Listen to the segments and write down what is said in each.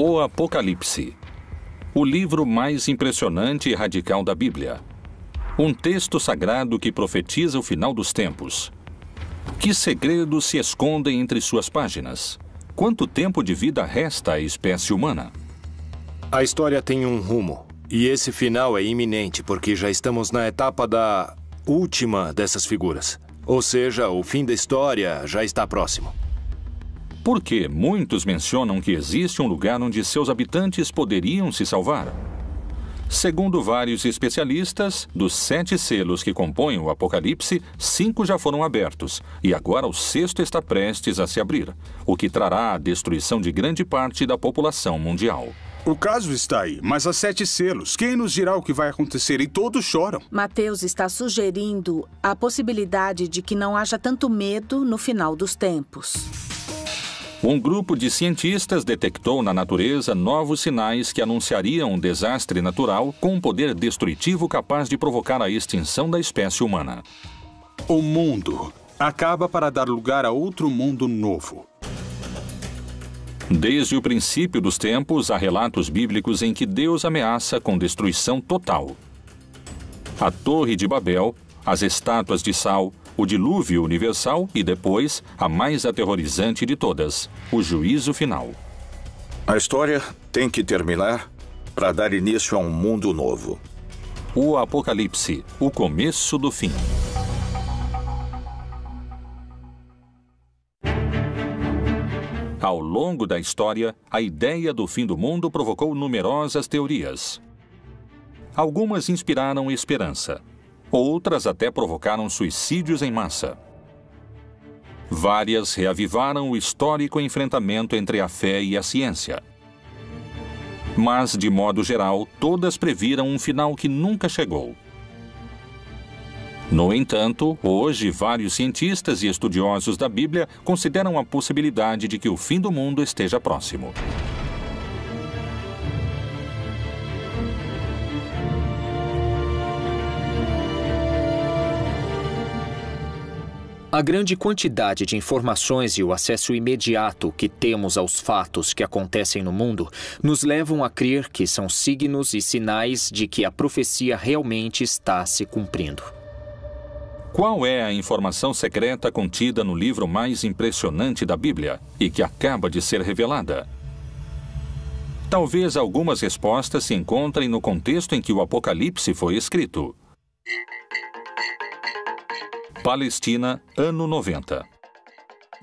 O Apocalipse, o livro mais impressionante e radical da Bíblia. Um texto sagrado que profetiza o final dos tempos. Que segredos se escondem entre suas páginas? Quanto tempo de vida resta à espécie humana? A história tem um rumo, e esse final é iminente, porque já estamos na etapa da última dessas figuras. Ou seja, o fim da história já está próximo. Porque muitos mencionam que existe um lugar onde seus habitantes poderiam se salvar. Segundo vários especialistas, dos 7 selos que compõem o Apocalipse, 5 já foram abertos, e agora o 6º está prestes a se abrir, o que trará a destruição de grande parte da população mundial. O caso está aí, mas há 7 selos. Quem nos dirá o que vai acontecer? E todos choram. Mateus está sugerindo a possibilidade de que não haja tanto medo no final dos tempos. Um grupo de cientistas detectou na natureza novos sinais que anunciariam um desastre natural com um poder destrutivo capaz de provocar a extinção da espécie humana. O mundo acaba para dar lugar a outro mundo novo. Desde o princípio dos tempos, há relatos bíblicos em que Deus ameaça com destruição total. A Torre de Babel, as estátuas de sal, o dilúvio universal e depois, a mais aterrorizante de todas, o juízo final. A história tem que terminar para dar início a um mundo novo. O Apocalipse, o começo do fim. Ao longo da história, a ideia do fim do mundo provocou numerosas teorias. Algumas inspiraram esperança. Outras até provocaram suicídios em massa. Várias reavivaram o histórico enfrentamento entre a fé e a ciência. Mas, de modo geral, todas previram um final que nunca chegou. No entanto, hoje, vários cientistas e estudiosos da Bíblia consideram a possibilidade de que o fim do mundo esteja próximo. A grande quantidade de informações e o acesso imediato que temos aos fatos que acontecem no mundo nos levam a crer que são signos e sinais de que a profecia realmente está se cumprindo. Qual é a informação secreta contida no livro mais impressionante da Bíblia e que acaba de ser revelada? Talvez algumas respostas se encontrem no contexto em que o Apocalipse foi escrito. Palestina, ano 90.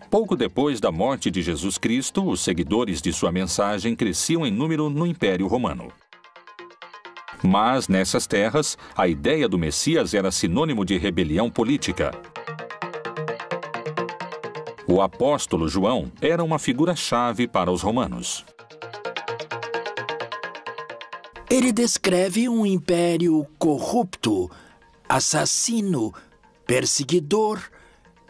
Pouco depois da morte de Jesus Cristo, os seguidores de sua mensagem cresciam em número no Império Romano. Mas, nessas terras, a ideia do Messias era sinônimo de rebelião política. O apóstolo João era uma figura-chave para os romanos. Ele descreve um império corrupto, assassino, perseguidor,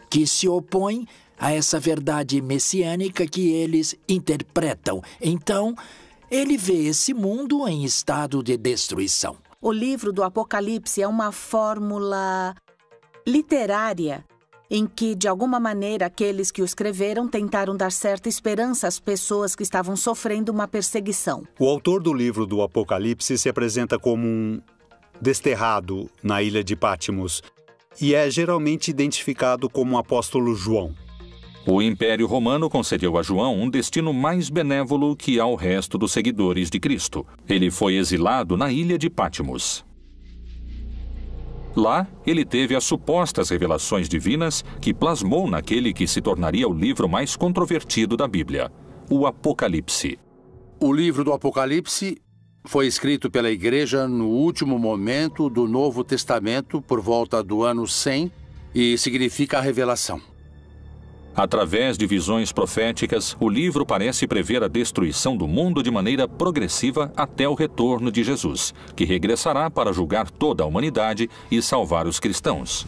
que se opõe a essa verdade messiânica que eles interpretam. Então, ele vê esse mundo em estado de destruição. O livro do Apocalipse é uma fórmula literária em que, de alguma maneira, aqueles que o escreveram tentaram dar certa esperança às pessoas que estavam sofrendo uma perseguição. O autor do livro do Apocalipse se apresenta como um desterrado na ilha de Patmos e é geralmente identificado como o apóstolo João. O Império Romano concedeu a João um destino mais benévolo que ao resto dos seguidores de Cristo. Ele foi exilado na ilha de Patmos. Lá, ele teve as supostas revelações divinas que plasmou naquele que se tornaria o livro mais controvertido da Bíblia, o Apocalipse. O livro do Apocalipse foi escrito pela Igreja no último momento do Novo Testamento, por volta do ano 100, e significa a revelação. Através de visões proféticas, o livro parece prever a destruição do mundo de maneira progressiva até o retorno de Jesus, que regressará para julgar toda a humanidade e salvar os cristãos.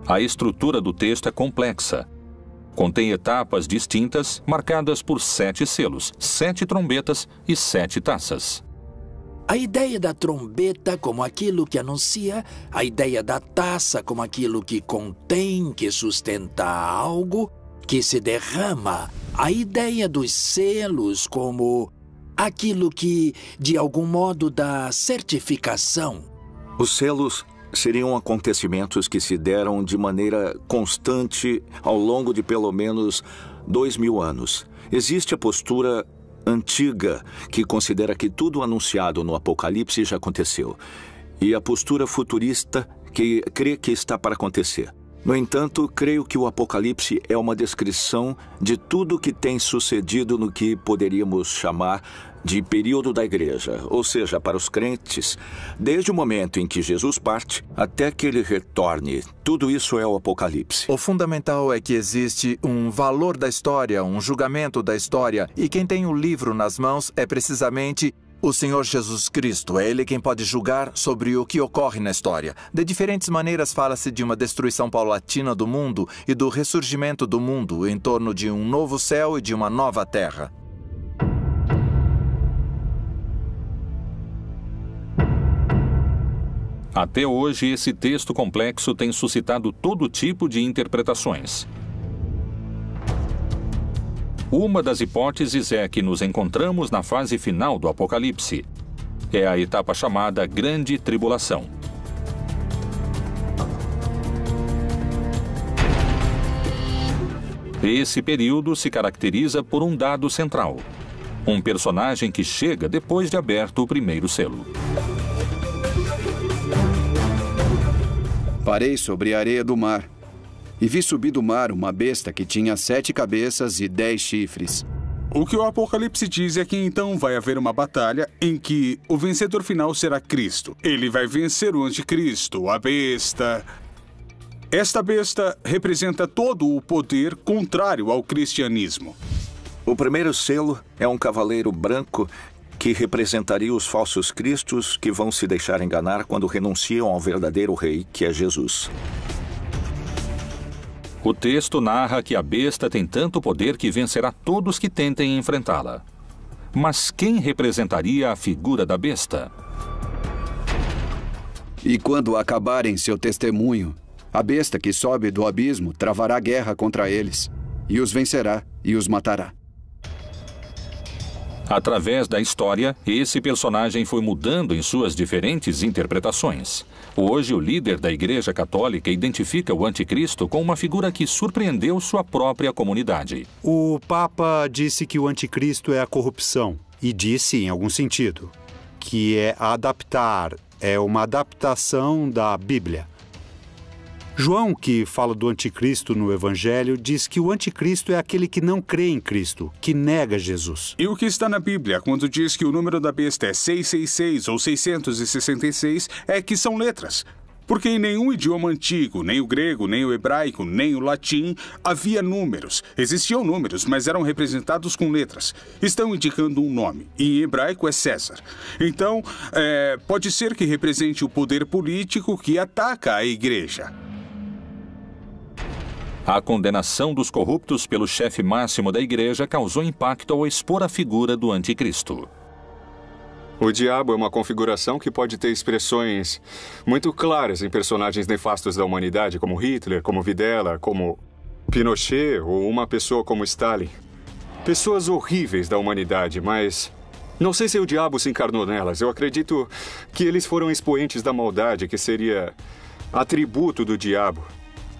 A estrutura do texto é complexa. Contém etapas distintas, marcadas por 7 selos, 7 trombetas e 7 taças. A ideia da trombeta como aquilo que anuncia, a ideia da taça como aquilo que contém, que sustenta algo, que se derrama, a ideia dos selos como aquilo que, de algum modo, dá certificação. Os selos seriam acontecimentos que se deram de maneira constante ao longo de pelo menos 2000 anos. Existe a postura antiga, que considera que tudo anunciado no Apocalipse já aconteceu, e a postura futurista, que crê que está para acontecer. No entanto, creio que o Apocalipse é uma descrição de tudo que tem sucedido no que poderíamos chamar de período da igreja, ou seja, para os crentes, desde o momento em que Jesus parte até que ele retorne. Tudo isso é o Apocalipse. O fundamental é que existe um valor da história, um julgamento da história, e quem tem o livro nas mãos é precisamente o Senhor Jesus Cristo. É Ele quem pode julgar sobre o que ocorre na história. De diferentes maneiras fala-se de uma destruição paulatina do mundo e do ressurgimento do mundo em torno de um novo céu e de uma nova terra. Até hoje, esse texto complexo tem suscitado todo tipo de interpretações. Uma das hipóteses é que nos encontramos na fase final do Apocalipse. É a etapa chamada Grande Tribulação. Esse período se caracteriza por um dado central: um personagem que chega depois de aberto o primeiro selo. Parei sobre a areia do mar, e vi subir do mar uma besta que tinha 7 cabeças e 10 chifres. O que o Apocalipse diz é que então vai haver uma batalha em que o vencedor final será Cristo. Ele vai vencer o anticristo, a besta. Esta besta representa todo o poder contrário ao cristianismo. O primeiro selo é um cavaleiro branco que representaria os falsos cristos que vão se deixar enganar quando renunciam ao verdadeiro rei, que é Jesus. O texto narra que a besta tem tanto poder que vencerá todos que tentem enfrentá-la. Mas quem representaria a figura da besta? E quando acabarem seu testemunho, a besta que sobe do abismo travará guerra contra eles, e os vencerá e os matará. Através da história, esse personagem foi mudando em suas diferentes interpretações. Hoje, o líder da Igreja Católica identifica o anticristo com uma figura que surpreendeu sua própria comunidade. O Papa disse que o anticristo é a corrupção, e disse, em algum sentido, que é adaptar, é uma adaptação da Bíblia. João, que fala do anticristo no Evangelho, diz que o anticristo é aquele que não crê em Cristo, que nega Jesus. E o que está na Bíblia, quando diz que o número da besta é 666 ou 666, é que são letras. Porque em nenhum idioma antigo, nem o grego, nem o hebraico, nem o latim, havia números. Existiam números, mas eram representados com letras. Estão indicando um nome, e em hebraico é César. Então, pode ser que represente o poder político que ataca a igreja. A condenação dos corruptos pelo chefe máximo da igreja causou impacto ao expor a figura do anticristo. O diabo é uma configuração que pode ter expressões muito claras em personagens nefastos da humanidade, como Hitler, como Videla, como Pinochet ou uma pessoa como Stalin. Pessoas horríveis da humanidade, mas não sei se o diabo se encarnou nelas. Eu acredito que eles foram expoentes da maldade, que seria atributo do diabo.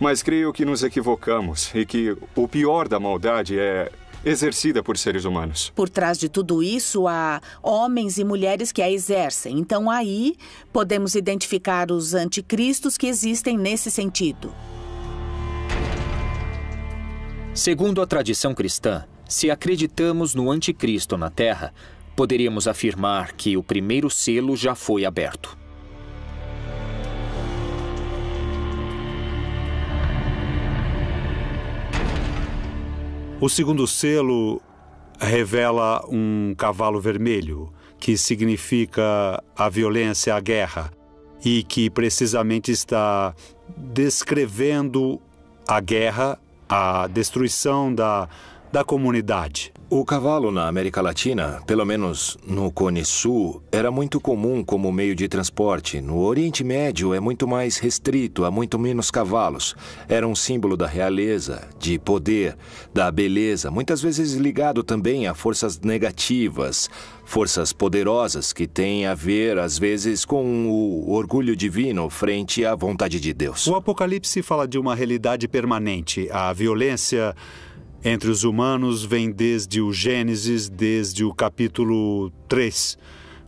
Mas creio que nos equivocamos e que o pior da maldade é exercida por seres humanos. Por trás de tudo isso, há homens e mulheres que a exercem. Então, aí, podemos identificar os anticristos que existem nesse sentido. Segundo a tradição cristã, se acreditamos no anticristo na Terra, poderíamos afirmar que o primeiro selo já foi aberto. O segundo selo revela um cavalo vermelho, que significa a violência, a guerra, e que precisamente está descrevendo a guerra, a destruição da comunidade. O cavalo na América Latina, pelo menos no Cone Sul, era muito comum como meio de transporte. No Oriente Médio é muito mais restrito, há muito menos cavalos. Era um símbolo da realeza, de poder, da beleza, muitas vezes ligado também a forças negativas, forças poderosas que têm a ver, às vezes, com o orgulho divino frente à vontade de Deus. O Apocalipse fala de uma realidade permanente. A violência entre os humanos vem desde o Gênesis, desde o capítulo 3,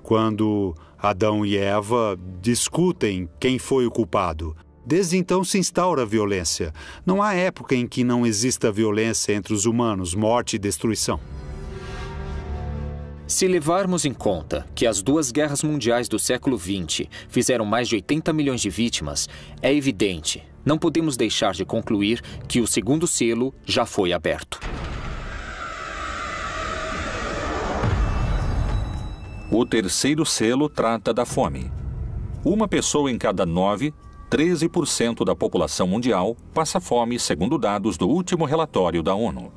quando Adão e Eva discutem quem foi o culpado. Desde então se instaura a violência. Não há época em que não exista violência entre os humanos, morte e destruição. Se levarmos em conta que as duas guerras mundiais do século XX fizeram mais de 80 milhões de vítimas, é evidente, não podemos deixar de concluir que o segundo selo já foi aberto. O terceiro selo trata da fome. Uma pessoa em cada 9, 13% da população mundial, passa fome, segundo dados do último relatório da ONU.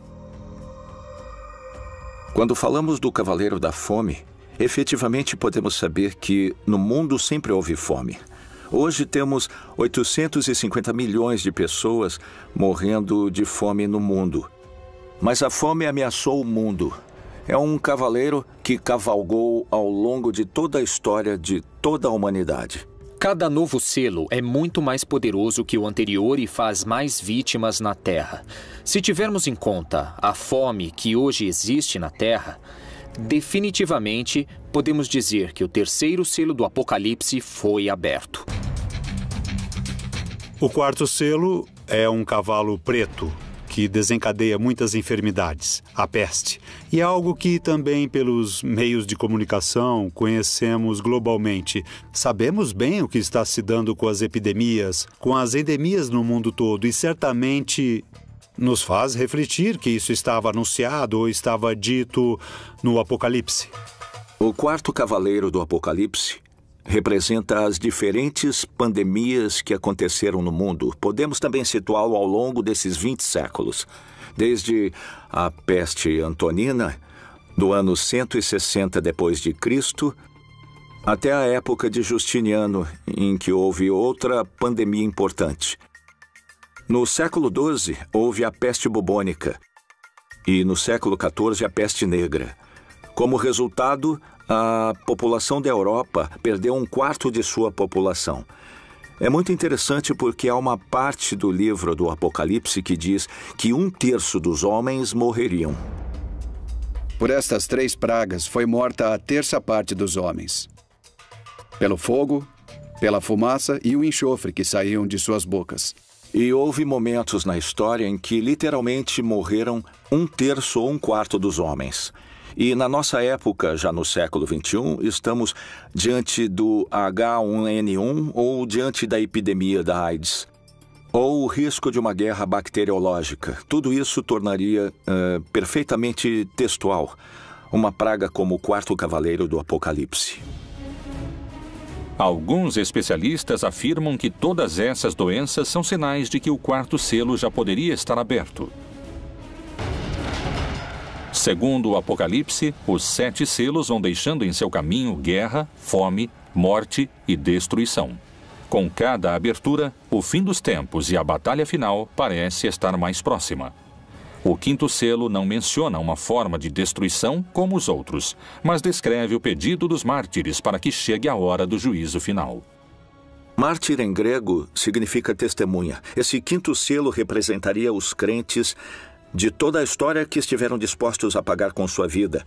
Quando falamos do Cavaleiro da Fome, efetivamente podemos saber que no mundo sempre houve fome. Hoje temos 850 milhões de pessoas morrendo de fome no mundo. Mas a fome ameaçou o mundo. É um cavaleiro que cavalgou ao longo de toda a história de toda a humanidade. Cada novo selo é muito mais poderoso que o anterior e faz mais vítimas na Terra. Se tivermos em conta a fome que hoje existe na Terra, definitivamente podemos dizer que o terceiro selo do Apocalipse foi aberto. O quarto selo é um cavalo preto, que desencadeia muitas enfermidades, a peste. E é algo que também pelos meios de comunicação conhecemos globalmente. Sabemos bem o que está se dando com as epidemias, com as endemias no mundo todo, e certamente nos faz refletir que isso estava anunciado ou estava dito no Apocalipse. O quarto cavaleiro do Apocalipse representa as diferentes pandemias que aconteceram no mundo. Podemos também situá-lo ao longo desses 20 séculos, desde a peste antonina, do ano 160 depois de Cristo, até a época de Justiniano, em que houve outra pandemia importante. No século XII, houve a peste bubônica e no século XIV a peste negra. Como resultado, a população da Europa perdeu 1/4 de sua população. É muito interessante porque há uma parte do livro do Apocalipse que diz que 1/3 dos homens morreriam. Por estas 3 pragas foi morta a 1/3 parte dos homens. Pelo fogo, pela fumaça e o enxofre que saíam de suas bocas. E houve momentos na história em que literalmente morreram 1/3 ou 1/4 dos homens. E na nossa época, já no século XXI, estamos diante do H1N1 ou diante da epidemia da AIDS, ou o risco de uma guerra bacteriológica. Tudo isso tornaria perfeitamente textual uma praga como o quarto cavaleiro do Apocalipse. Alguns especialistas afirmam que todas essas doenças são sinais de que o quarto selo já poderia estar aberto. Segundo o Apocalipse, os 7 selos vão deixando em seu caminho guerra, fome, morte e destruição. Com cada abertura, o fim dos tempos e a batalha final parece estar mais próxima. O quinto selo não menciona uma forma de destruição como os outros, mas descreve o pedido dos mártires para que chegue a hora do juízo final. Mártir em grego significa testemunha. Esse quinto selo representaria os crentes de toda a história que estiveram dispostos a pagar com sua vida.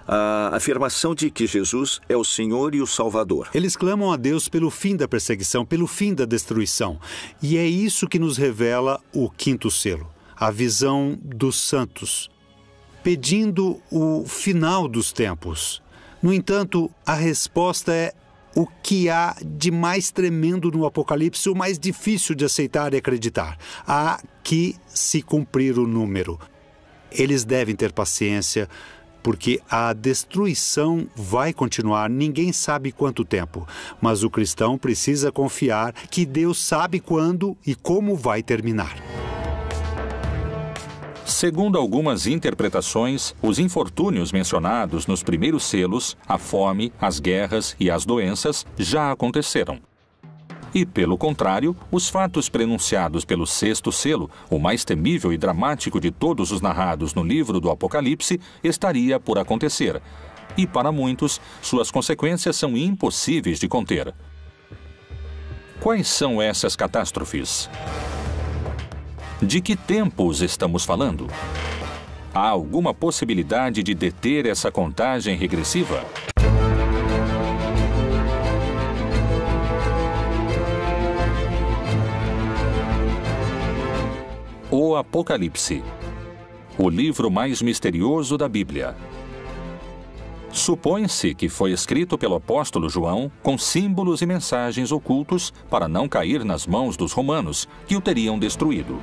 A afirmação de que Jesus é o Senhor e o Salvador. Eles clamam a Deus pelo fim da perseguição, pelo fim da destruição. E é isso que nos revela o quinto selo, a visão dos santos, pedindo o final dos tempos. No entanto, a resposta é o que há de mais tremendo no Apocalipse, o mais difícil de aceitar e acreditar. Há que se cumprir o número. Eles devem ter paciência, porque a destruição vai continuar, ninguém sabe quanto tempo. Mas o cristão precisa confiar que Deus sabe quando e como vai terminar. Segundo algumas interpretações, os infortúnios mencionados nos primeiros selos, a fome, as guerras e as doenças, já aconteceram. E, pelo contrário, os fatos prenunciados pelo sexto selo, o mais temível e dramático de todos os narrados no livro do Apocalipse, estaria por acontecer. E, para muitos, suas consequências são impossíveis de conter. Quais são essas catástrofes? De que tempos estamos falando? Há alguma possibilidade de deter essa contagem regressiva? O Apocalipse, o livro mais misterioso da Bíblia. Supõe-se que foi escrito pelo apóstolo João com símbolos e mensagens ocultos para não cair nas mãos dos romanos, que o teriam destruído.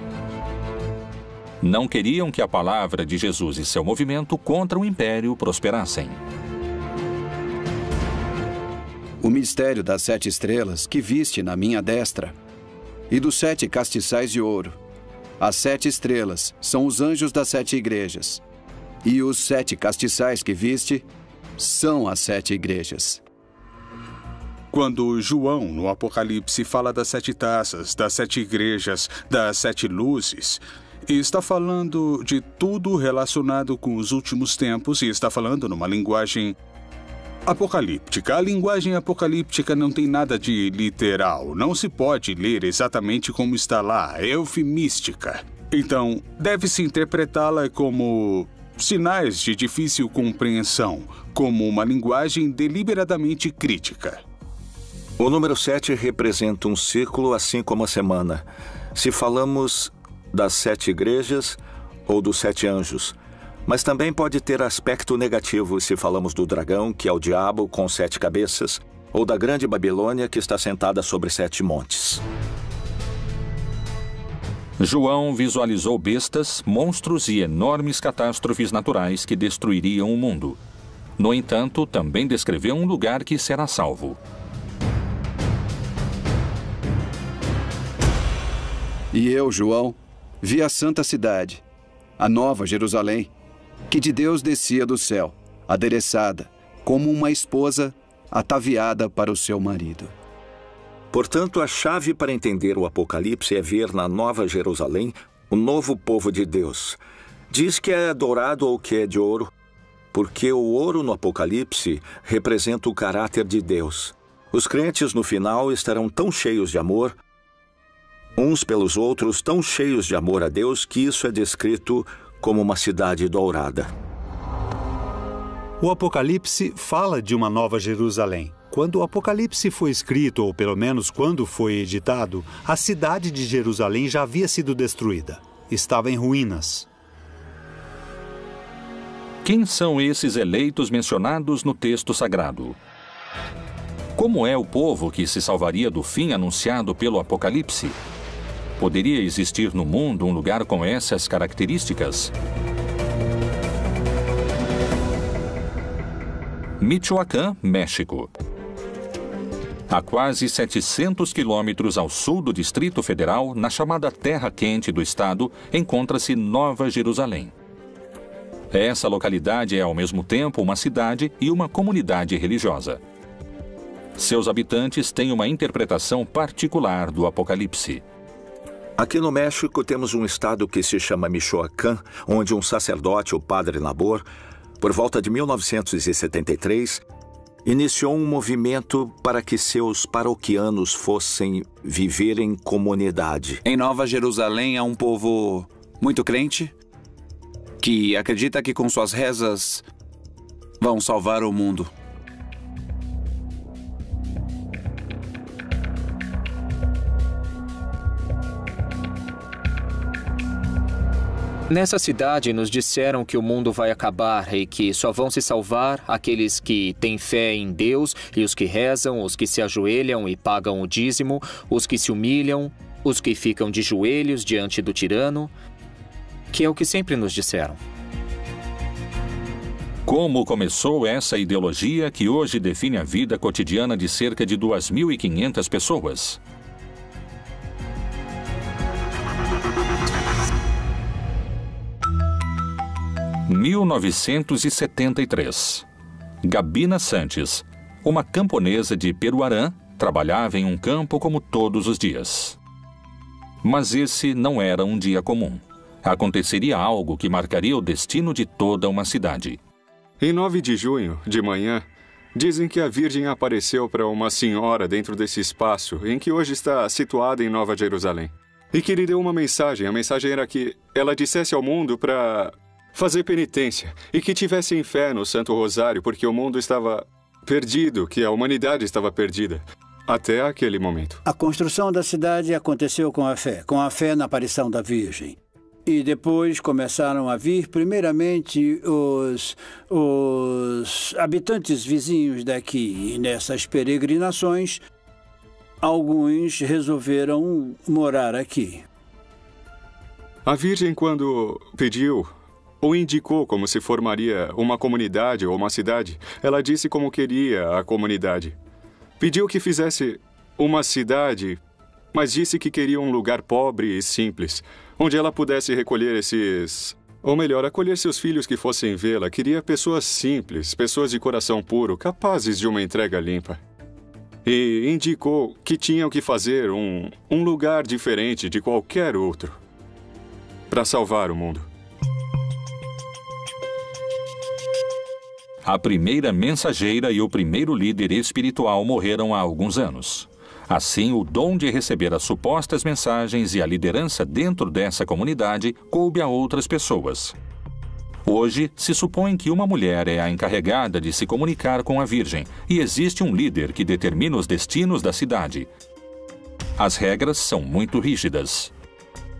Não queriam que a palavra de Jesus e seu movimento contra o império prosperassem. O mistério das 7 estrelas que viste na minha destra e dos 7 castiçais de ouro. As 7 estrelas são os anjos das 7 igrejas, e os 7 castiçais que viste são as 7 igrejas. Quando João, no Apocalipse, fala das 7 taças, das 7 igrejas, das 7 luzes, está falando de tudo relacionado com os últimos tempos e está falando numa linguagem apocalíptica. A linguagem apocalíptica não tem nada de literal. Não se pode ler exatamente como está lá. É eufemística. Então, deve-se interpretá-la como sinais de difícil compreensão, como uma linguagem deliberadamente crítica. O número 7 representa um ciclo, assim como a semana. Se falamos das 7 igrejas ou dos 7 anjos, mas também pode ter aspecto negativo se falamos do dragão, que é o diabo com 7 cabeças, ou da grande Babilônia, que está sentada sobre 7 montes. João visualizou bestas, monstros e enormes catástrofes naturais que destruiriam o mundo. No entanto, também descreveu um lugar que será salvo. E eu, João, vi a santa cidade, a nova Jerusalém, que de Deus descia do céu, adereçada, como uma esposa ataviada para o seu marido. Portanto, a chave para entender o Apocalipse é ver na Nova Jerusalém o novo povo de Deus. Diz que é dourado ou que é de ouro, porque o ouro no Apocalipse representa o caráter de Deus. Os crentes no final estarão tão cheios de amor, uns pelos outros, tão cheios de amor a Deus, que isso é descrito como uma cidade dourada. O Apocalipse fala de uma nova Jerusalém. Quando o Apocalipse foi escrito, ou pelo menos quando foi editado, a cidade de Jerusalém já havia sido destruída. Estava em ruínas. Quem são esses eleitos mencionados no texto sagrado? Como é o povo que se salvaria do fim anunciado pelo Apocalipse? Poderia existir no mundo um lugar com essas características? Michoacán, México. A quase 700 quilômetros ao sul do Distrito Federal, na chamada Terra Quente do estado, encontra-se Nova Jerusalém. Essa localidade é, ao mesmo tempo, uma cidade e uma comunidade religiosa. Seus habitantes têm uma interpretação particular do Apocalipse. Aqui no México temos um estado que se chama Michoacán, onde um sacerdote, o padre Nabor, por volta de 1973, iniciou um movimento para que seus paroquianos fossem viver em comunidade. Em Nova Jerusalém há um povo muito crente que acredita que com suas rezas vão salvar o mundo. Nessa cidade nos disseram que o mundo vai acabar e que só vão se salvar aqueles que têm fé em Deus e os que rezam, os que se ajoelham e pagam o dízimo, os que se humilham, os que ficam de joelhos diante do tirano, que é o que sempre nos disseram. Como começou essa ideologia que hoje define a vida cotidiana de cerca de 2.500 pessoas? 1973. Gabina Sanches, uma camponesa de Peruarã, trabalhava em um campo como todos os dias. Mas esse não era um dia comum. Aconteceria algo que marcaria o destino de toda uma cidade. Em 9 de junho, de manhã, dizem que a Virgem apareceu para uma senhora dentro desse espaço em que hoje está situada em Nova Jerusalém. E que lhe deu uma mensagem. A mensagem era que ela dissesse ao mundo para fazer penitência e que tivessem fé no Santo Rosário, porque o mundo estava perdido, que a humanidade estava perdida, até aquele momento. A construção da cidade aconteceu com a fé na aparição da Virgem. E depois começaram a vir, primeiramente, os habitantes vizinhos daqui. E nessas peregrinações, alguns resolveram morar aqui. A Virgem, quando pediu ou indicou como se formaria uma comunidade ou uma cidade, ela disse como queria a comunidade. Pediu que fizesse uma cidade, mas disse que queria um lugar pobre e simples, onde ela pudesse recolher acolher seus filhos que fossem vê-la. Queria pessoas simples, pessoas de coração puro, capazes de uma entrega limpa. E indicou que tinham que fazer um lugar diferente de qualquer outro para salvar o mundo. A primeira mensageira e o primeiro líder espiritual morreram há alguns anos. Assim, o dom de receber as supostas mensagens e a liderança dentro dessa comunidade coube a outras pessoas. Hoje, se supõe que uma mulher é a encarregada de se comunicar com a Virgem e existe um líder que determina os destinos da cidade. As regras são muito rígidas.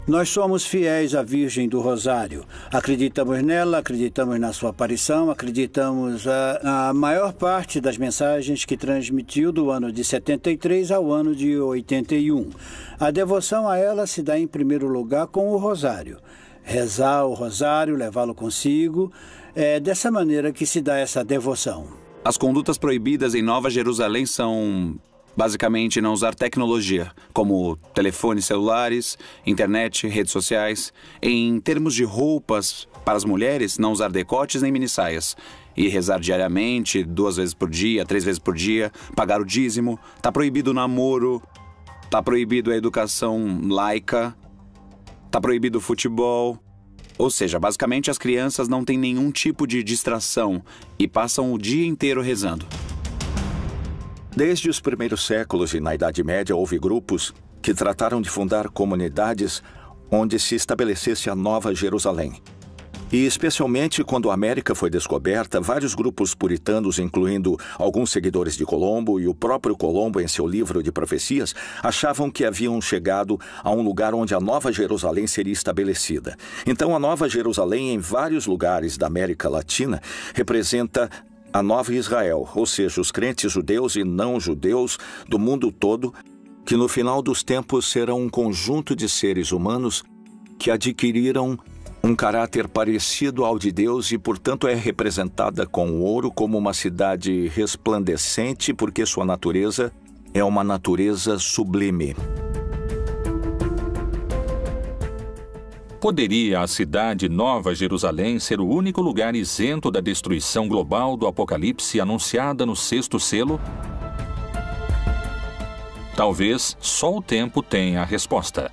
Nós somos fiéis à Virgem do Rosário. Acreditamos nela, acreditamos na sua aparição, acreditamos na maior parte das mensagens que transmitiu do ano de 73 ao ano de 81. A devoção a ela se dá em primeiro lugar com o Rosário. Rezar o Rosário, levá-lo consigo, é dessa maneira que se dá essa devoção. As condutas proibidas em Nova Jerusalém são... basicamente, não usar tecnologia, como telefones celulares, internet, redes sociais. Em termos de roupas, para as mulheres, não usar decotes nem minissaias. E rezar diariamente, 2 vezes por dia, 3 vezes por dia, pagar o dízimo. Está proibido o namoro, está proibido a educação laica, está proibido o futebol. Ou seja, basicamente, as crianças não têm nenhum tipo de distração e passam o dia inteiro rezando. Desde os primeiros séculos e na Idade Média houve grupos que trataram de fundar comunidades onde se estabelecesse a Nova Jerusalém. E especialmente quando a América foi descoberta, vários grupos puritanos, incluindo alguns seguidores de Colombo e o próprio Colombo em seu livro de profecias, achavam que haviam chegado a um lugar onde a Nova Jerusalém seria estabelecida. Então a Nova Jerusalém, em vários lugares da América Latina, representa a Nova Israel, ou seja, os crentes judeus e não judeus do mundo todo, que no final dos tempos serão um conjunto de seres humanos que adquiriram um caráter parecido ao de Deus e, portanto, é representada com ouro como uma cidade resplandecente, porque sua natureza é uma natureza sublime. Poderia a cidade Nova Jerusalém ser o único lugar isento da destruição global do Apocalipse anunciada no 6º selo? Talvez só o tempo tenha a resposta.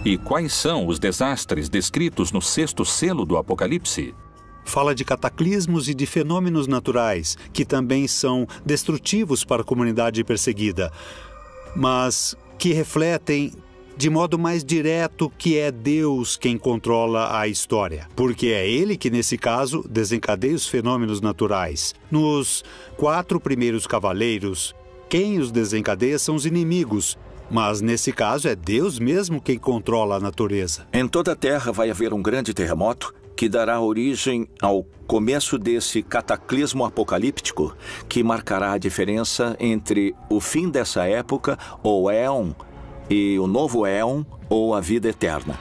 E quais são os desastres descritos no 6º selo do Apocalipse? Fala de cataclismos e de fenômenos naturais, que também são destrutivos para a comunidade perseguida, mas que refletem de modo mais direto que é Deus quem controla a história, porque é Ele que, nesse caso, desencadeia os fenômenos naturais. Nos 4 primeiros cavaleiros, quem os desencadeia são os inimigos, mas nesse caso é Deus mesmo quem controla a natureza. Em toda a Terra vai haver um grande terremoto que dará origem ao começo desse cataclismo apocalíptico que marcará a diferença entre o fim dessa época, ou éon, e o novo éon, ou a vida eterna.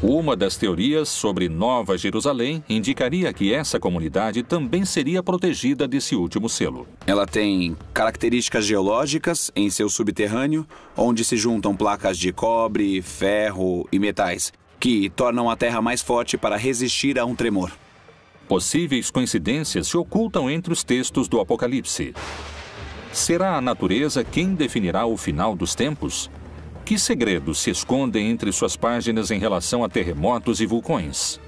Uma das teorias sobre Nova Jerusalém indicaria que essa comunidade também seria protegida desse último selo. Ela tem características geológicas em seu subterrâneo, onde se juntam placas de cobre, ferro e metais, que tornam a terra mais forte para resistir a um tremor. Possíveis coincidências se ocultam entre os textos do Apocalipse. Será a natureza quem definirá o final dos tempos? Que segredos se escondem entre suas páginas em relação a terremotos e vulcões?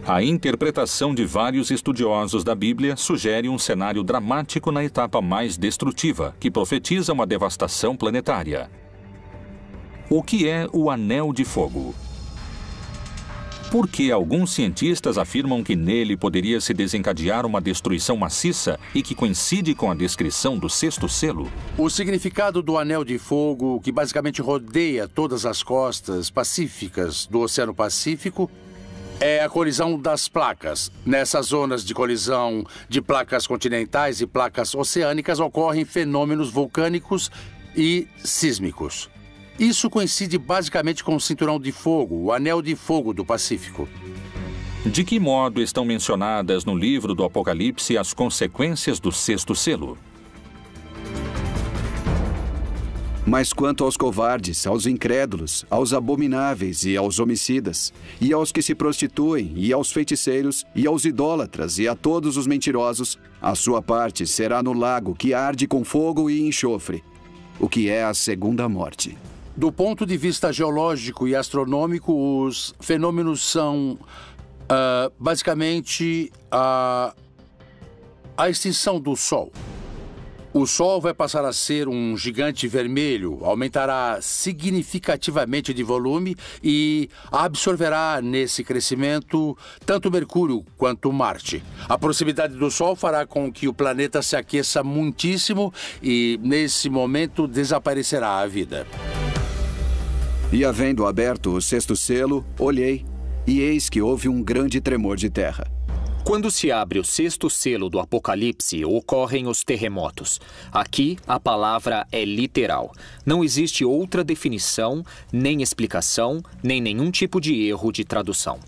A interpretação de vários estudiosos da Bíblia sugere um cenário dramático na etapa mais destrutiva, que profetiza uma devastação planetária. O que é o Anel de Fogo? Por que alguns cientistas afirmam que nele poderia se desencadear uma destruição maciça e que coincide com a descrição do sexto selo? O significado do Anel de Fogo, que basicamente rodeia todas as costas pacíficas do Oceano Pacífico, é a colisão das placas. Nessas zonas de colisão de placas continentais e placas oceânicas ocorrem fenômenos vulcânicos e sísmicos. Isso coincide basicamente com o Cinturão de Fogo, o Anel de Fogo do Pacífico. De que modo estão mencionadas no livro do Apocalipse as consequências do sexto selo? Mas quanto aos covardes, aos incrédulos, aos abomináveis e aos homicidas, e aos que se prostituem, e aos feiticeiros, e aos idólatras, e a todos os mentirosos, a sua parte será no lago que arde com fogo e enxofre, o que é a segunda morte. Do ponto de vista geológico e astronômico, os fenômenos são basicamente a extinção do Sol. O Sol vai passar a ser um gigante vermelho, aumentará significativamente de volume e absorverá nesse crescimento tanto Mercúrio quanto Marte. A proximidade do Sol fará com que o planeta se aqueça muitíssimo e, nesse momento, desaparecerá a vida. E havendo aberto o sexto selo, olhei, e eis que houve um grande tremor de terra. Quando se abre o sexto selo do Apocalipse, ocorrem os terremotos. Aqui, a palavra é literal. Não existe outra definição, nem explicação, nem nenhum tipo de erro de tradução.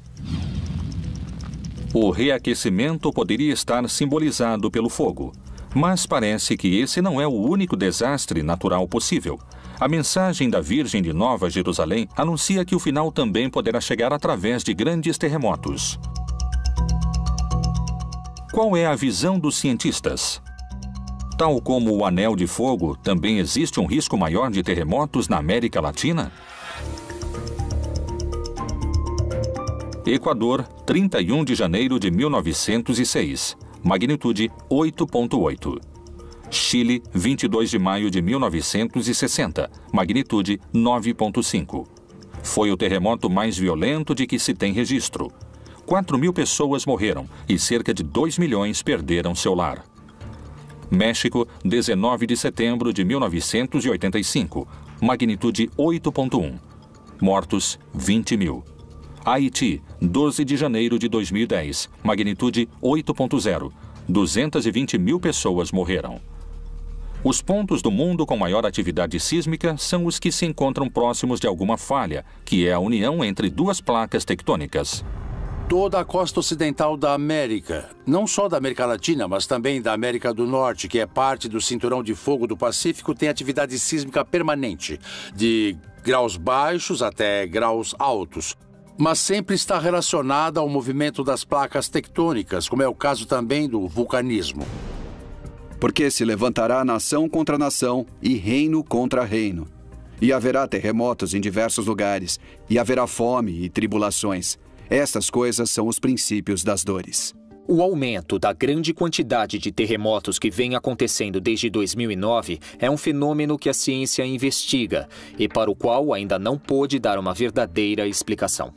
O reaquecimento poderia estar simbolizado pelo fogo, mas parece que esse não é o único desastre natural possível. A mensagem da Virgem de Nova Jerusalém anuncia que o final também poderá chegar através de grandes terremotos. Qual é a visão dos cientistas? Tal como o Anel de Fogo, também existe um risco maior de terremotos na América Latina? Equador, 31 de janeiro de 1906. Magnitude 8.8. Chile, 22 de maio de 1960. Magnitude 9.5. Foi o terremoto mais violento de que se tem registro. 4.000 pessoas morreram e cerca de 2 milhões perderam seu lar. México, 19 de setembro de 1985, magnitude 8.1. Mortos, 20.000. Haiti, 12 de janeiro de 2010, magnitude 8.0. 220.000 pessoas morreram. Os pontos do mundo com maior atividade sísmica são os que se encontram próximos de alguma falha, que é a união entre duas placas tectônicas. Toda a costa ocidental da América, não só da América Latina, mas também da América do Norte, que é parte do Cinturão de Fogo do Pacífico, tem atividade sísmica permanente, de graus baixos até graus altos, mas sempre está relacionada ao movimento das placas tectônicas, como é o caso também do vulcanismo. Porque se levantará nação contra nação e reino contra reino. E haverá terremotos em diversos lugares, e haverá fome e tribulações. Estas coisas são os princípios das dores. O aumento da grande quantidade de terremotos que vem acontecendo desde 2009 é um fenômeno que a ciência investiga e para o qual ainda não pôde dar uma verdadeira explicação.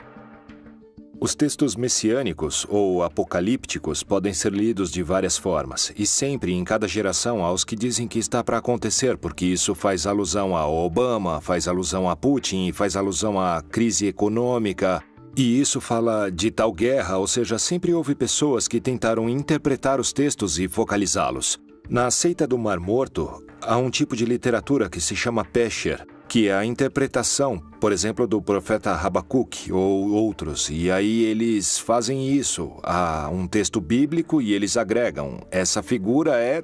Os textos messiânicos ou apocalípticos podem ser lidos de várias formas, e sempre em cada geração há os que dizem que está para acontecer, porque isso faz alusão a Obama, faz alusão a Putin, faz alusão à crise econômica. E isso fala de tal guerra, ou seja, sempre houve pessoas que tentaram interpretar os textos e focalizá-los. Na seita do Mar Morto, há um tipo de literatura que se chama Pesher, que é a interpretação, por exemplo, do profeta Habacuque ou outros. E aí eles fazem isso a um texto bíblico e eles agregam. Essa figura é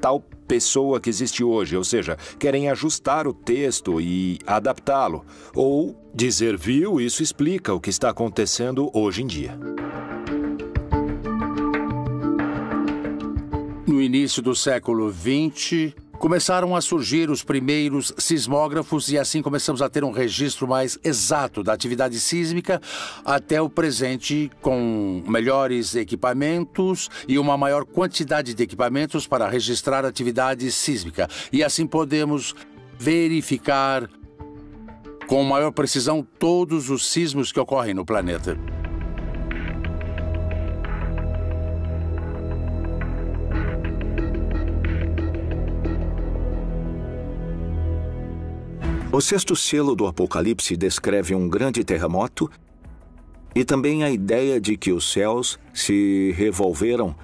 tal pessoa que existe hoje, ou seja, querem ajustar o texto e adaptá-lo. Ou dizer, viu, isso explica o que está acontecendo hoje em dia. No início do século XX, começaram a surgir os primeiros sismógrafos e assim começamos a ter um registro mais exato da atividade sísmica até o presente, com melhores equipamentos e uma maior quantidade de equipamentos para registrar a atividade sísmica. E assim podemos verificar com maior precisão todos os sismos que ocorrem no planeta. O sexto selo do Apocalipse descreve um grande terremoto e também a ideia de que os céus se revolveram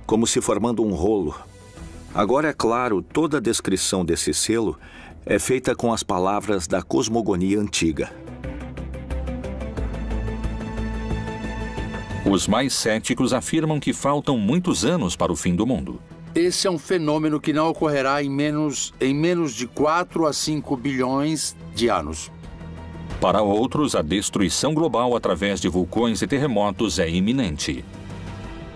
como se formando um rolo. Agora, é claro, toda a descrição desse selo é feita com as palavras da cosmogonia antiga. Os mais céticos afirmam que faltam muitos anos para o fim do mundo. Esse é um fenômeno que não ocorrerá em menos de 4 a 5 bilhões de anos. Para outros, a destruição global através de vulcões e terremotos é iminente.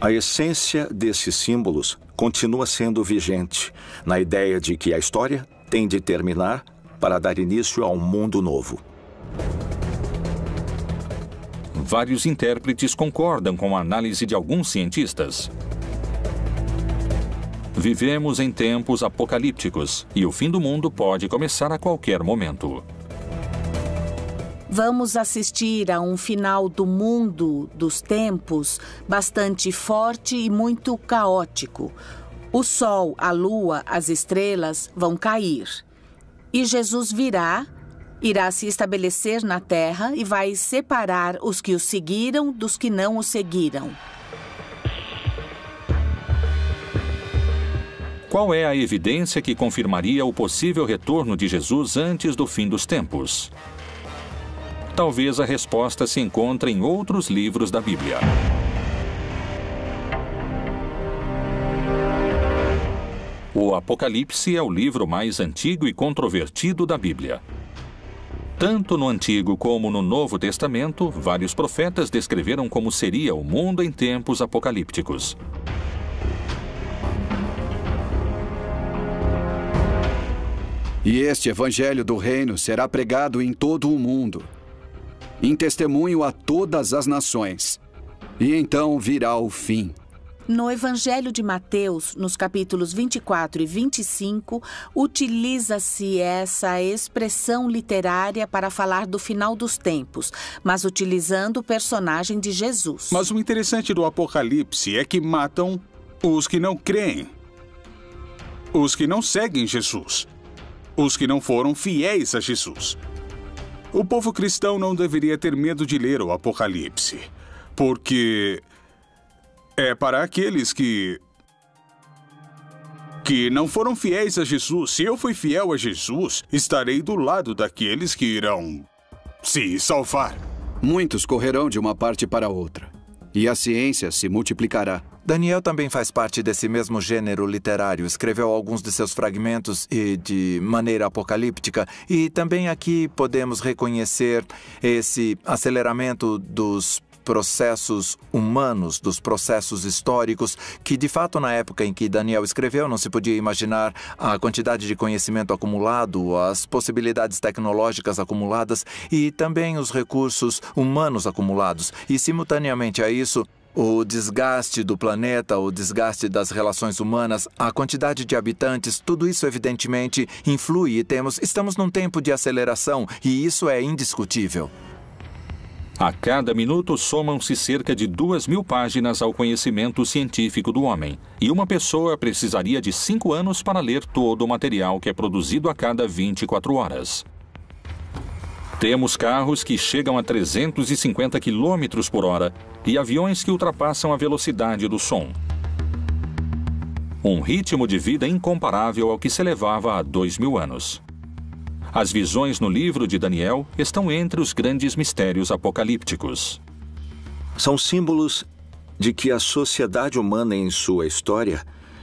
A essência desses símbolos continua sendo vigente, na ideia de que a história tem de terminar para dar início a um mundo novo. Vários intérpretes concordam com a análise de alguns cientistas. Vivemos em tempos apocalípticos e o fim do mundo pode começar a qualquer momento. Vamos assistir a um final do mundo dos tempos bastante forte e muito caótico. O sol, a lua, as estrelas vão cair. E Jesus irá se estabelecer na terra e vai separar os que o seguiram dos que não o seguiram. Qual é a evidência que confirmaria o possível retorno de Jesus antes do fim dos tempos? Talvez a resposta se encontre em outros livros da Bíblia. O Apocalipse é o livro mais antigo e controvertido da Bíblia. Tanto no Antigo como no Novo Testamento, vários profetas descreveram como seria o mundo em tempos apocalípticos. E este evangelho do reino será pregado em todo o mundo, em testemunho a todas as nações. E então virá o fim. No Evangelho de Mateus, nos capítulos 24 e 25, utiliza-se essa expressão literária para falar do final dos tempos, mas utilizando o personagem de Jesus. Mas o interessante do Apocalipse é que matam os que não creem, os que não seguem Jesus, os que não foram fiéis a Jesus. O povo cristão não deveria ter medo de ler o Apocalipse, porque é para aqueles que não foram fiéis a Jesus. Se eu fui fiel a Jesus, estarei do lado daqueles que irão se salvar. Muitos correrão de uma parte para outra, e a ciência se multiplicará. Daniel também faz parte desse mesmo gênero literário. Escreveu alguns de seus fragmentos e de maneira apocalíptica. E também aqui podemos reconhecer esse aceleramento dos processos humanos, dos processos históricos, que de fato na época em que Daniel escreveu não se podia imaginar a quantidade de conhecimento acumulado, as possibilidades tecnológicas acumuladas e também os recursos humanos acumulados. E simultaneamente a isso, o desgaste do planeta, o desgaste das relações humanas, a quantidade de habitantes, tudo isso evidentemente influi e estamos num tempo de aceleração e isso é indiscutível. A cada minuto somam-se cerca de 2.000 páginas ao conhecimento científico do homem, e uma pessoa precisaria de 5 anos para ler todo o material que é produzido a cada 24 horas. Temos carros que chegam a 350 km por hora e aviões que ultrapassam a velocidade do som. Um ritmo de vida incomparável ao que se levava há 2.000 anos. As visões no livro de Daniel estão entre os grandes mistérios apocalípticos. São símbolos de que a sociedade humana em sua história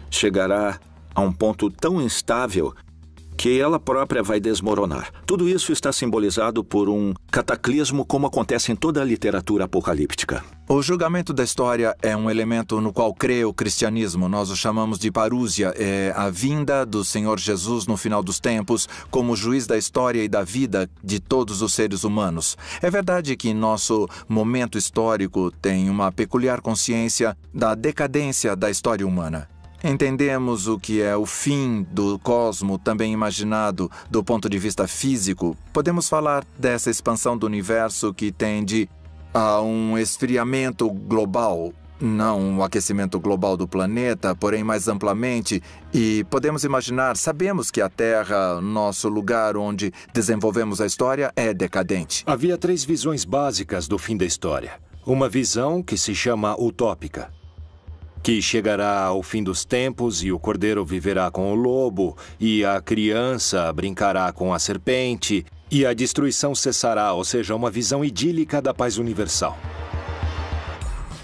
chegará a um ponto tão instável que ela própria vai desmoronar. Tudo isso está simbolizado por um cataclismo como acontece em toda a literatura apocalíptica. O julgamento da história é um elemento no qual crê o cristianismo. Nós o chamamos de parúsia. É a vinda do Senhor Jesus no final dos tempos como juiz da história e da vida de todos os seres humanos. É verdade que nosso momento histórico tem uma peculiar consciência da decadência da história humana. Entendemos o que é o fim do cosmo, também imaginado do ponto de vista físico. Podemos falar dessa expansão do universo que tende a um esfriamento global, não um aquecimento global do planeta, porém mais amplamente. E podemos imaginar, sabemos que a Terra, nosso lugar onde desenvolvemos a história, é decadente. Havia 3 visões básicas do fim da história. Uma visão que se chama utópica, que chegará ao fim dos tempos e o cordeiro viverá com o lobo, e a criança brincará com a serpente, e a destruição cessará, ou seja, uma visão idílica da paz universal.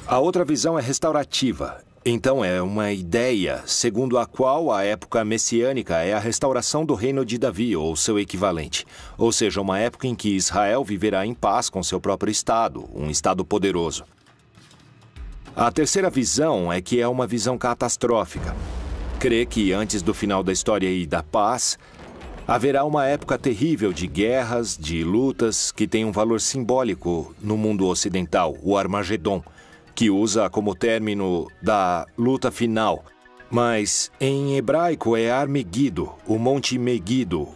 A outra visão é restaurativa. Então é uma ideia segundo a qual a época messiânica é a restauração do reino de Davi, ou seu equivalente. Ou seja, uma época em que Israel viverá em paz com seu próprio estado, um estado poderoso. A terceira visão é que é uma visão catastrófica. Crê que antes do final da história e da paz, haverá uma época terrível de guerras, de lutas, que tem um valor simbólico no mundo ocidental, o Armagedon, que usa como término da luta final. Mas em hebraico é Ar-Megido, o Monte Megido,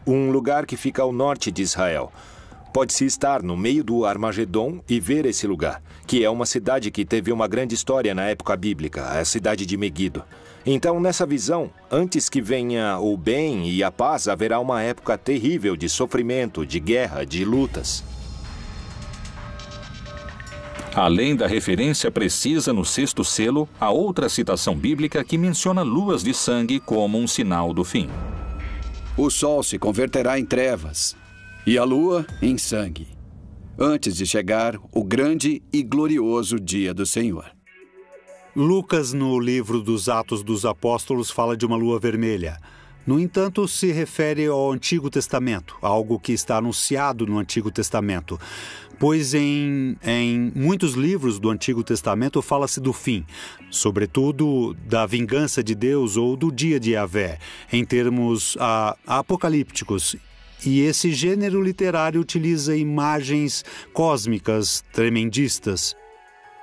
um lugar que fica ao norte de Israel. Pode-se estar no meio do Armagedon e ver esse lugar, que é uma cidade que teve uma grande história na época bíblica, a cidade de Megido. Então, nessa visão, antes que venha o bem e a paz, haverá uma época terrível de sofrimento, de guerra, de lutas. Além da referência precisa no 6º selo, há outra citação bíblica que menciona luas de sangue como um sinal do fim. O sol se converterá em trevas e a lua em sangue, antes de chegar o grande e glorioso dia do Senhor. Lucas, no livro dos Atos dos Apóstolos, fala de uma lua vermelha. No entanto, se refere ao Antigo Testamento, algo que está anunciado no Antigo Testamento. Pois em muitos livros do Antigo Testamento fala-se do fim, sobretudo da vingança de Deus ou do dia de Yahvé, em termos apocalípticos. E esse gênero literário utiliza imagens cósmicas tremendistas.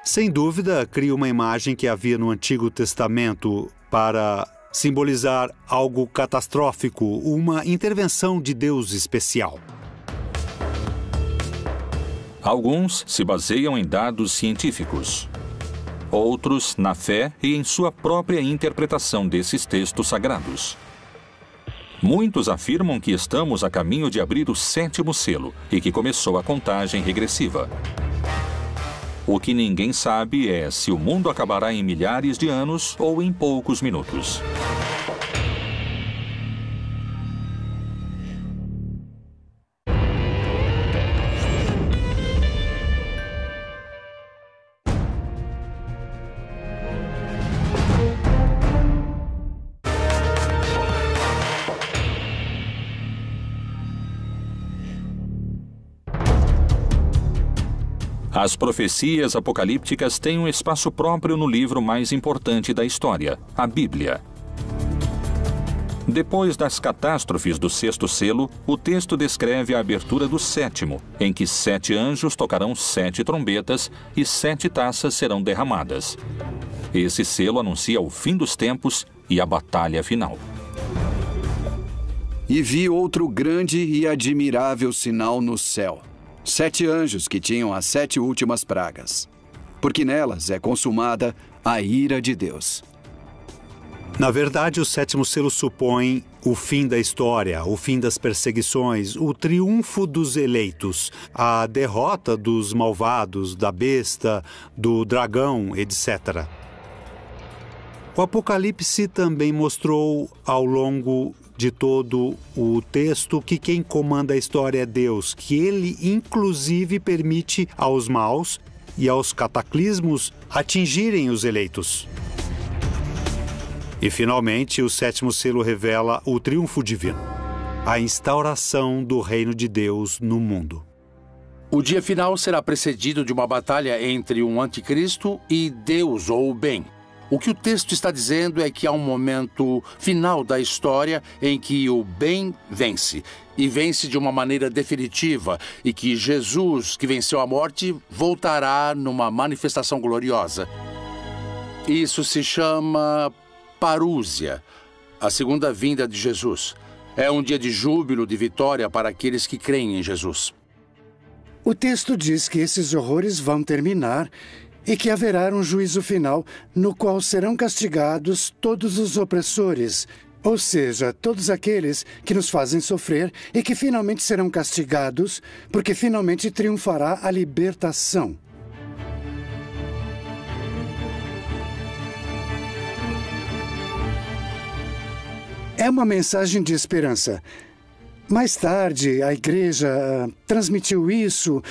Sem dúvida, cria uma imagem que havia no Antigo Testamento para simbolizar algo catastrófico, uma intervenção de Deus especial. Alguns se baseiam em dados científicos. Outros na fé e em sua própria interpretação desses textos sagrados. Muitos afirmam que estamos a caminho de abrir o 7º selo e que começou a contagem regressiva. O que ninguém sabe é se o mundo acabará em milhares de anos ou em poucos minutos. As profecias apocalípticas têm um espaço próprio no livro mais importante da história, a Bíblia. Depois das catástrofes do 6º selo, o texto descreve a abertura do 7º, em que 7 anjos tocarão 7 trombetas e 7 taças serão derramadas. Esse selo anuncia o fim dos tempos e a batalha final. E vi outro grande e admirável sinal no céu. 7 anjos que tinham as 7 últimas pragas, porque nelas é consumada a ira de Deus. Na verdade, o 7º selo supõe o fim da história, o fim das perseguições, o triunfo dos eleitos, a derrota dos malvados, da besta, do dragão, etc. O Apocalipse também mostrou ao longo de todo o texto que quem comanda a história é Deus, que ele inclusive permite aos maus e aos cataclismos atingirem os eleitos. E finalmente o sétimo selo revela o triunfo divino, a instauração do reino de Deus no mundo. O dia final será precedido de uma batalha entre um anticristo e Deus ou o bem. O que o texto está dizendo é que há um momento final da história em que o bem vence, e vence de uma maneira definitiva, e que Jesus, que venceu a morte, voltará numa manifestação gloriosa. Isso se chama parúzia, a segunda vinda de Jesus. É um dia de júbilo, de vitória para aqueles que creem em Jesus. O texto diz que esses horrores vão terminar e que haverá um juízo final no qual serão castigados todos os opressores, ou seja, todos aqueles que nos fazem sofrer e que finalmente serão castigados, porque finalmente triunfará a libertação. É uma mensagem de esperança. Mais tarde, a igreja transmitiu isso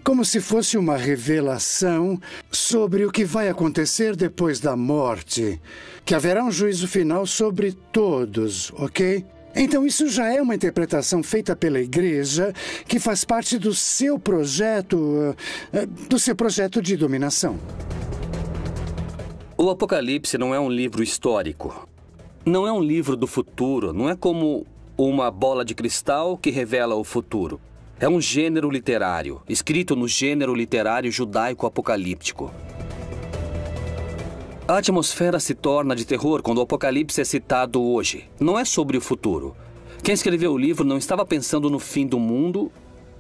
como se fosse uma revelação sobre o que vai acontecer depois da morte, que haverá um juízo final sobre todos, ok? Então isso já é uma interpretação feita pela igreja que faz parte do seu projeto de dominação. O Apocalipse não é um livro histórico. Não é um livro do futuro, não é como uma bola de cristal que revela o futuro. É um gênero literário, escrito no gênero literário judaico-apocalíptico. A atmosfera se torna de terror quando o Apocalipse é citado hoje. Não é sobre o futuro. Quem escreveu o livro não estava pensando no fim do mundo,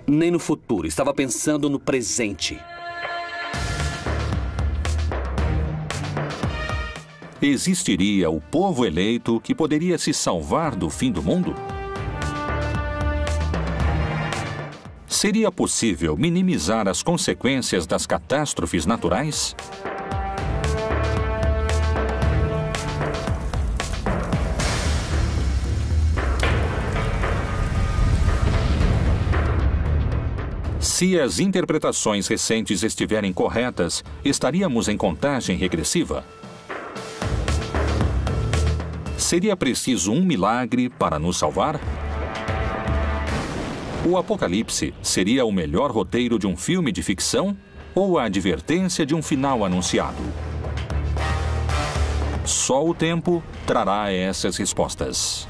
nem no futuro. Estava pensando no presente. Existiria o povo eleito que poderia se salvar do fim do mundo? Seria possível minimizar as consequências das catástrofes naturais? Se as interpretações recentes estiverem corretas, estaríamos em contagem regressiva? Seria preciso um milagre para nos salvar? O Apocalipse seria o melhor roteiro de um filme de ficção ou a advertência de um final anunciado? Só o tempo trará essas respostas.